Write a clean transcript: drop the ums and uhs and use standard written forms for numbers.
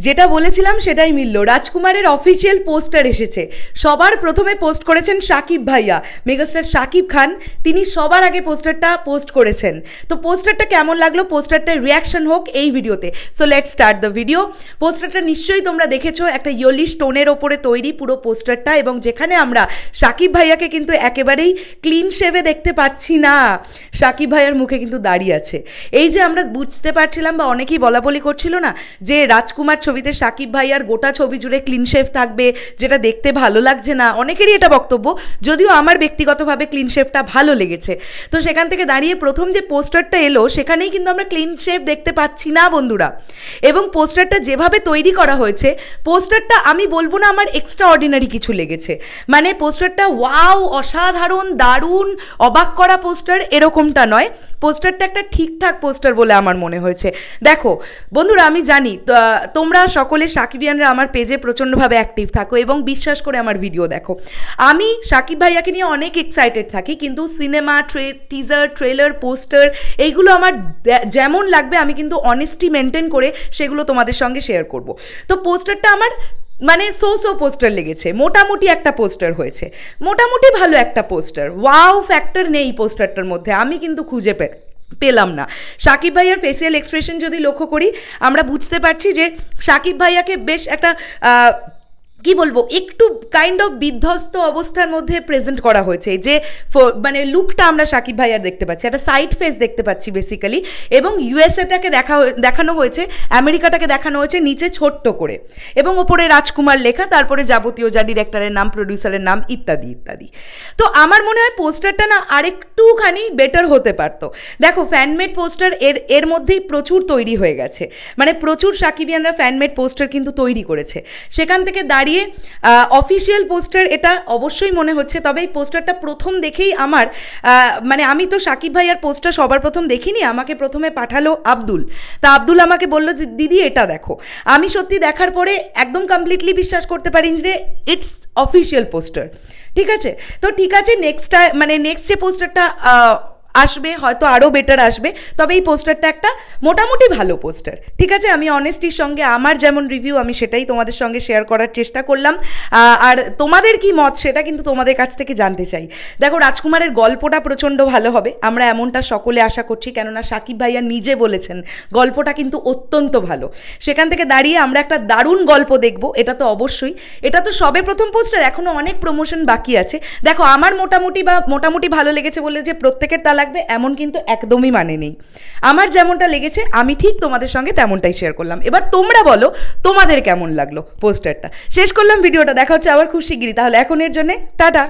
যেটা বলেছিলাম সেটাই মিলল। রাজকুমারের অফিসিয়াল পোস্টার এসেছে। সবার প্রথমে পোস্ট করেছেন শাকিব ভাইয়া, মেগাস্টার শাকিব খান, তিনি সবার আগে পোস্টারটা পোস্ট করেছেন। তো পোস্টারটা কেমন লাগলো, পোস্টারটার রিয়াকশন হোক এই ভিডিওতে। So let's start the video. পোস্টারটা নিশ্চয়ই তোমরা দেখেছো, একটা ইয়েলিশ টোনের ওপরে তৈরি পুরো পোস্টারটা, এবং যেখানে আমরা শাকিব ভাইয়াকে কিন্তু একেবারেই ক্লিন শেভে দেখতে পাচ্ছি না। শাকিব ভাইয়ার মুখে কিন্তু দাড়ি আছে। এই যে আমরা বুঝতে পারছিলাম বা অনেকেই বলাবলি করছিল না যে রাজকুমার ছবিতে শাকিব ভাইয়ার গোটা ছবি জুড়ে ক্লিন শেভ থাকবে, যেটা দেখতে ভালো লাগছে না, অনেকেরই এটা বক্তব্য, যদিও আমার ব্যক্তিগতভাবে ক্লিন শেভটা ভালো লেগেছে। তো সেখান থেকে দাঁড়িয়ে প্রথম যে পোস্টারটা এলো সেখানেই কিন্তু আমরা ক্লিন শেভ দেখতে পাচ্ছি না বন্ধুরা। এবং পোস্টারটা যেভাবে তৈরি করা হয়েছে, পোস্টারটা আমি বলবো না আমার এক্সট্রা অর্ডিনারি কিছু লেগেছে, মানে পোস্টারটা ওয়াও অসাধারণ দারুণ অবাক করা পোস্টার এরকমটা নয়। পোস্টারটা একটা ঠিকঠাক পোস্টার বলে আমার মনে হয়েছে। দেখো বন্ধুরা, আমি জানি তোমরা সকলে সাকিবিয়ানরা আমার পেজে প্রচণ্ডভাবে অ্যাক্টিভ থাকো এবং বিশ্বাস করে আমার ভিডিও দেখো। আমি সাকিব ভাইয়াকে নিয়ে অনেক এক্সাইটেড থাকি, কিন্তু সিনেমা টিজার ট্রেলার পোস্টার এইগুলো আমার যেমন লাগবে আমি কিন্তু অনেস্টি মেনটেন করে সেগুলো তোমাদের সঙ্গে শেয়ার করব। তো পোস্টারটা আমার মানে সো পোস্টার লেগেছে, মোটামুটি একটা পোস্টার হয়েছে, মোটামুটি ভালো একটা পোস্টার। ওয়াও ফ্যাক্টর নেই পোস্টারটার মধ্যে, আমি কিন্তু খুঁজে পেলাম না। শাকিব ভাইয়ার ফেসিয়াল এক্সপ্রেশন যদি লক্ষ্য করি, আমরা বুঝতে পারছি যে শাকিব ভাইয়াকে বেশ একটা কি বলবো, একটু কাইন্ড অফ বিধ্বস্ত অবস্থার মধ্যে প্রেজেন্ট করা হয়েছে। যে মানে লুকটা আমরা শাকিব ভাইয়ার দেখতে পাচ্ছি, একটা সাইড ফেস দেখতে পাচ্ছি বেসিক্যালি, এবং ইউএসএটাকে দেখানো হয়েছে, আমেরিকাটাকে দেখানো হয়েছে নিচে ছোট্ট করে, এবং ওপরে রাজকুমার লেখা, তারপরে যাবতীয় যা ডিরেক্টরের নাম, প্রডিউসারের নাম ইত্যাদি ইত্যাদি। তো আমার মনে হয় পোস্টারটা না আরেকটুখানি বেটার হতে পারতো। দেখো ফ্যানমেড পোস্টার এর মধ্যেই প্রচুর তৈরি হয়ে গেছে, মানে প্রচুর সাকিবিয়ানরা ফ্যানমেড পোস্টার কিন্তু তৈরি করেছে। সেখান থেকে দাঁড়িয়ে অফিসিয়াল পোস্টার এটা অবশ্যই মনে হচ্ছে। তবে এই পোস্টারটা প্রথম দেখেই আমার মানে আমি তো শাকিব ভাইয়ার পোস্টার সবার প্রথম দেখিনি, আমাকে প্রথমে পাঠালো আব্দুল। তা আব্দুল আমাকে বললো যে দিদি এটা দেখো। আমি সত্যি দেখার পরে একদম কমপ্লিটলি বিশ্বাস করতে পারি যে ইটস অফিসিয়াল পোস্টার। ঠিক আছে, তো ঠিক আছে, নেক্সট যে পোস্টারটা আসবে হয়তো আরও বেটার আসবে, তবে এই পোস্টারটা একটা মোটামুটি ভালো পোস্টার। ঠিক আছে, আমি অনেস্টির সঙ্গে আমার যেমন রিভিউ আমি সেটাই তোমাদের সঙ্গে শেয়ার করার চেষ্টা করলাম, আর তোমাদের কি মত সেটা কিন্তু তোমাদের কাছ থেকে জানতে চাই। দেখো রাজকুমারের গল্পটা প্রচণ্ড ভালো হবে, আমরা এমনটা সকলে আশা করছি, কেননা শাকিব ভাইয়া নিজে বলেছেন গল্পটা কিন্তু অত্যন্ত ভালো। সেখান থেকে দাঁড়িয়ে আমরা একটা দারুণ গল্প দেখব, এটা তো অবশ্যই। এটা তো সবে প্রথম পোস্টার, এখনও অনেক প্রমোশন বাকি আছে। দেখো আমার মোটামুটি ভালো লেগেছে বলে যে প্রত্যেকের তা লাগবে এমন কিন্তু একদমই মানে নেই। আমার যেমনটা লেগেছে আমি ঠিক তোমাদের সঙ্গে তেমনটাই শেয়ার করলাম। এবার তোমরা বলো তোমাদের কেমন লাগলো পোস্টারটা। শেষ করলাম ভিডিওটা, দেখা হচ্ছে আবার খুব শিগগিরই। তাহলে এখনের জন্য টাটা।